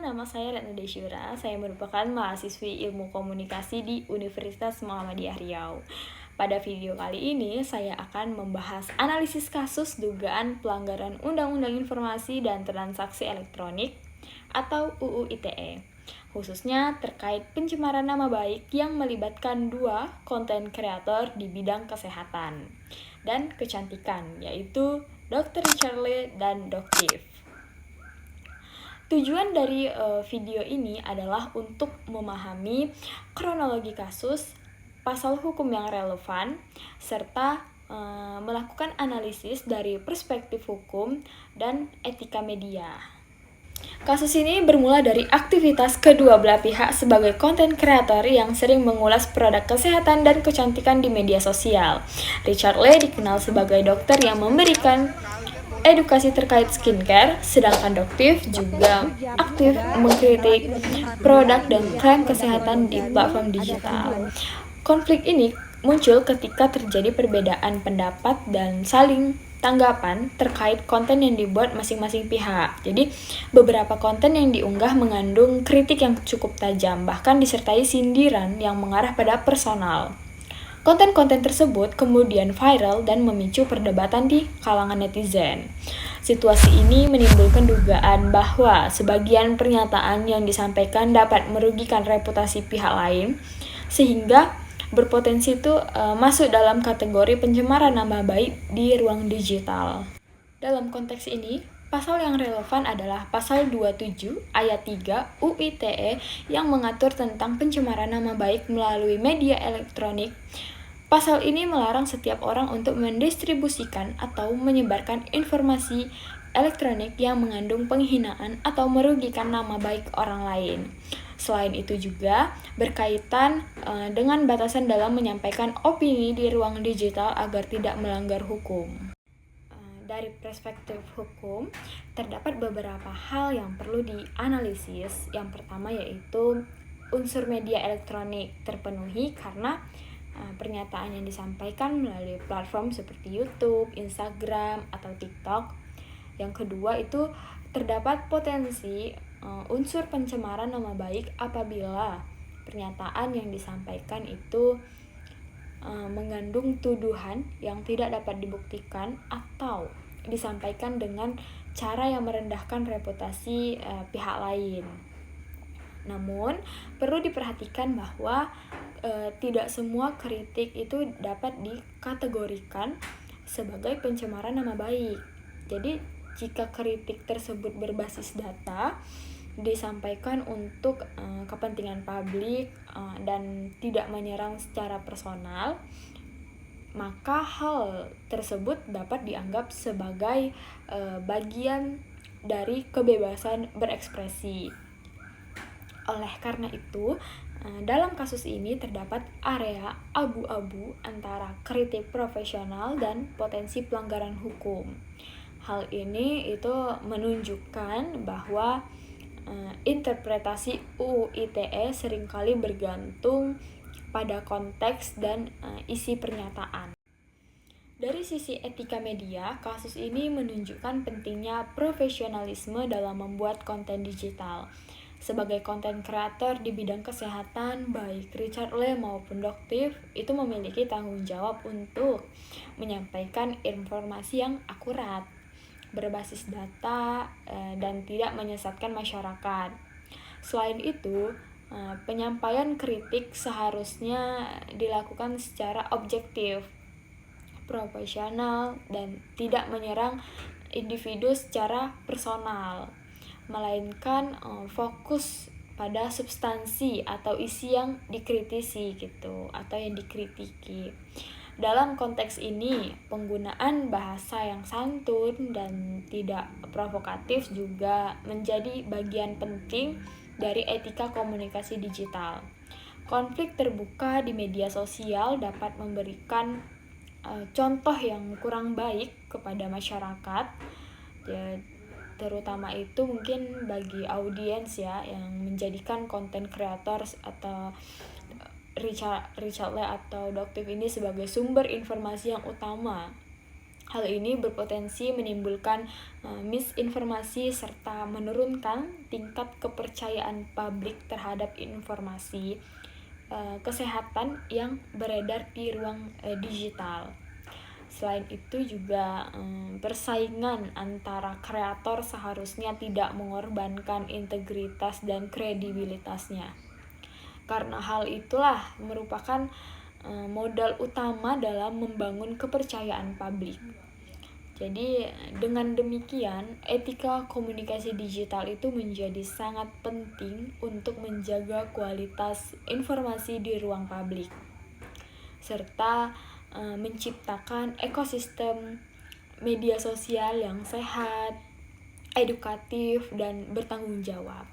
nama saya Retno Desyura. Saya merupakan mahasiswi Ilmu Komunikasi di Universitas Muhammadiyah Riau. Pada video kali ini, saya akan membahas analisis kasus dugaan pelanggaran Undang-Undang Informasi dan Transaksi Elektronik atau UU ITE, khususnya terkait pencemaran nama baik yang melibatkan dua konten kreator di bidang kesehatan dan kecantikan, yaitu Dr. Richard Lee dan Doktif. Tujuan dari video ini adalah untuk memahami kronologi kasus, pasal hukum yang relevan, serta melakukan analisis dari perspektif hukum dan etika media. Kasus ini bermula dari aktivitas kedua belah pihak sebagai konten kreator yang sering mengulas produk kesehatan dan kecantikan di media sosial. Richard Lee dikenal sebagai dokter yang memberikan edukasi terkait skincare, sedangkan Doktif juga aktif mengkritik produk dan klaim kesehatan di platform digital. Konflik ini muncul ketika terjadi perbedaan pendapat dan saling tanggapan terkait konten yang dibuat masing-masing pihak. Jadi, beberapa konten yang diunggah mengandung kritik yang cukup tajam, bahkan disertai sindiran yang mengarah pada personal. Konten-konten tersebut kemudian viral dan memicu perdebatan di kalangan netizen. Situasi ini menimbulkan dugaan bahwa sebagian pernyataan yang disampaikan dapat merugikan reputasi pihak lain, sehingga berpotensi masuk dalam kategori pencemaran nama baik di ruang digital. Dalam konteks ini, pasal yang relevan adalah pasal 27 ayat 3 UU ITE yang mengatur tentang pencemaran nama baik melalui media elektronik. Pasal ini melarang setiap orang untuk mendistribusikan atau menyebarkan informasi elektronik yang mengandung penghinaan atau merugikan nama baik orang lain. Selain itu juga berkaitan dengan batasan dalam menyampaikan opini di ruang digital agar tidak melanggar hukum. Dari perspektif hukum, terdapat beberapa hal yang perlu dianalisis. Yang pertama yaitu unsur media elektronik terpenuhi karena pernyataan yang disampaikan melalui platform seperti YouTube, Instagram, atau TikTok. Yang kedua itu terdapat potensi unsur pencemaran nama baik apabila pernyataan yang disampaikan itu mengandung tuduhan yang tidak dapat dibuktikan atau disampaikan dengan cara yang merendahkan reputasi pihak lain. Namun, perlu diperhatikan bahwa tidak semua kritik itu dapat dikategorikan sebagai pencemaran nama baik. Jadi, jika kritik tersebut berbasis data, disampaikan untuk kepentingan publik dan tidak menyerang secara personal, maka hal tersebut dapat dianggap sebagai bagian dari kebebasan berekspresi. Oleh karena itu, dalam kasus ini terdapat area abu-abu antara kritik profesional dan potensi pelanggaran hukum. Hal ini itu menunjukkan bahwa interpretasi UU ITE seringkali bergantung pada konteks dan isi pernyataan. Dari sisi etika media, kasus ini menunjukkan pentingnya profesionalisme dalam membuat konten digital. Sebagai konten kreator di bidang kesehatan, baik Richard Lee maupun Doktif itu memiliki tanggung jawab untuk menyampaikan informasi yang akurat, berbasis data, dan tidak menyesatkan masyarakat. Selain itu, penyampaian kritik seharusnya dilakukan secara objektif, profesional, dan tidak menyerang individu secara personal, melainkan fokus pada substansi atau isi yang dikritisi gitu atau yang dikritiki. Dalam konteks ini, penggunaan bahasa yang santun dan tidak provokatif juga menjadi bagian penting dari etika komunikasi digital. Konflik terbuka di media sosial dapat memberikan contoh yang kurang baik kepada masyarakat, terutama itu mungkin bagi audiens ya yang menjadikan konten kreator atau Richard Lee atau Doktif ini sebagai sumber informasi yang utama Hal ini berpotensi menimbulkan misinformasi serta menurunkan tingkat kepercayaan publik terhadap informasi kesehatan yang beredar di ruang digital. Selain itu juga persaingan antara kreator seharusnya tidak mengorbankan integritas dan kredibilitasnya. Karena hal itulah merupakan modal utama dalam membangun kepercayaan publik. Jadi dengan demikian, etika komunikasi digital itu menjadi sangat penting untuk menjaga kualitas informasi di ruang publik, serta menciptakan ekosistem media sosial yang sehat, edukatif, dan bertanggung jawab.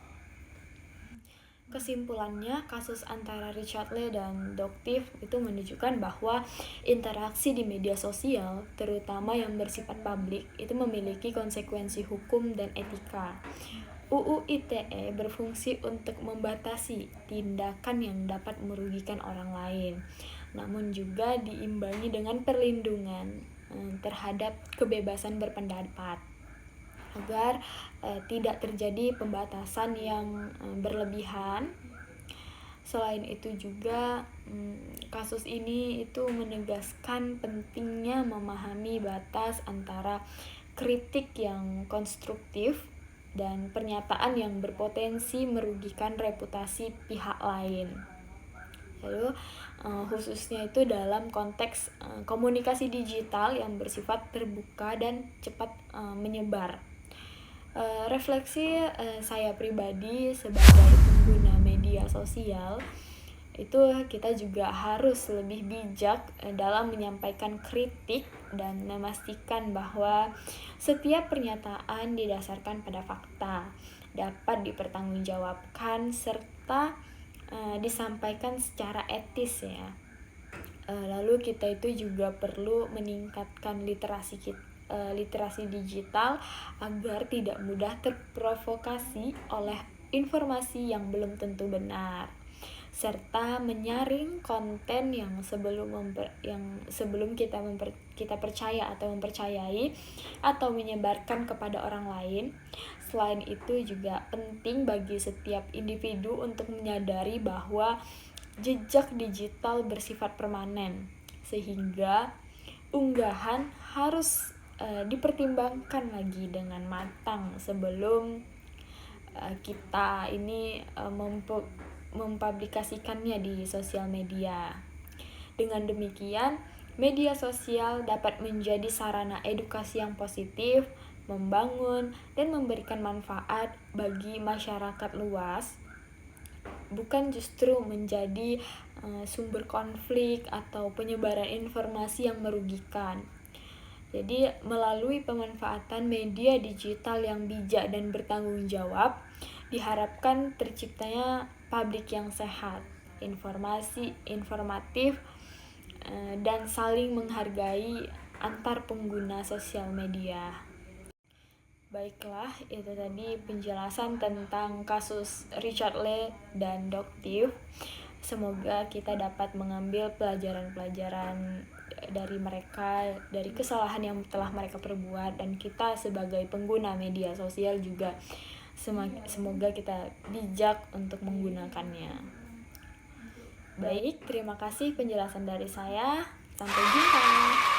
Kesimpulannya, kasus antara Richard Lee dan Doctave itu menunjukkan bahwa interaksi di media sosial, terutama yang bersifat publik, itu memiliki konsekuensi hukum dan etika. UU ITE berfungsi untuk membatasi tindakan yang dapat merugikan orang lain, namun juga diimbangi dengan perlindungan terhadap kebebasan berpendapat, agar tidak terjadi pembatasan yang berlebihan. Selain itu juga kasus ini itu menegaskan pentingnya memahami batas antara kritik yang konstruktif dan pernyataan yang berpotensi merugikan reputasi pihak lain. Lalu khususnya itu dalam konteks komunikasi digital yang bersifat terbuka dan cepat menyebar. Refleksi saya pribadi sebagai pengguna media sosial, itu kita juga harus lebih bijak dalam menyampaikan kritik dan memastikan bahwa setiap pernyataan didasarkan pada fakta, dapat dipertanggungjawabkan, serta disampaikan secara etis ya. Lalu kita itu juga perlu meningkatkan literasi digital agar tidak mudah terprovokasi oleh informasi yang belum tentu benar, serta menyaring konten yang sebelum kita percaya atau mempercayai atau menyebarkan kepada orang lain. Selain itu juga penting bagi setiap individu untuk menyadari bahwa jejak digital bersifat permanen, sehingga unggahan harus dipertimbangkan lagi dengan matang sebelum kita ini mempublikasikannya di sosial media. Dengan demikian, media sosial dapat menjadi sarana edukasi yang positif, membangun dan memberikan manfaat bagi masyarakat luas, bukan justru menjadi sumber konflik atau penyebaran informasi yang merugikan. Jadi melalui pemanfaatan media digital yang bijak dan bertanggung jawab, diharapkan terciptanya publik yang sehat, informatif, dan saling menghargai antar pengguna sosial media. Baiklah, itu tadi penjelasan tentang kasus Richard Lee dan Doctave. Semoga kita dapat mengambil pelajaran-pelajaran dari mereka, dari kesalahan yang telah mereka perbuat, dan kita sebagai pengguna media sosial juga semoga kita bijak untuk menggunakannya. Baik, terima kasih penjelasan dari saya. Sampai jumpa.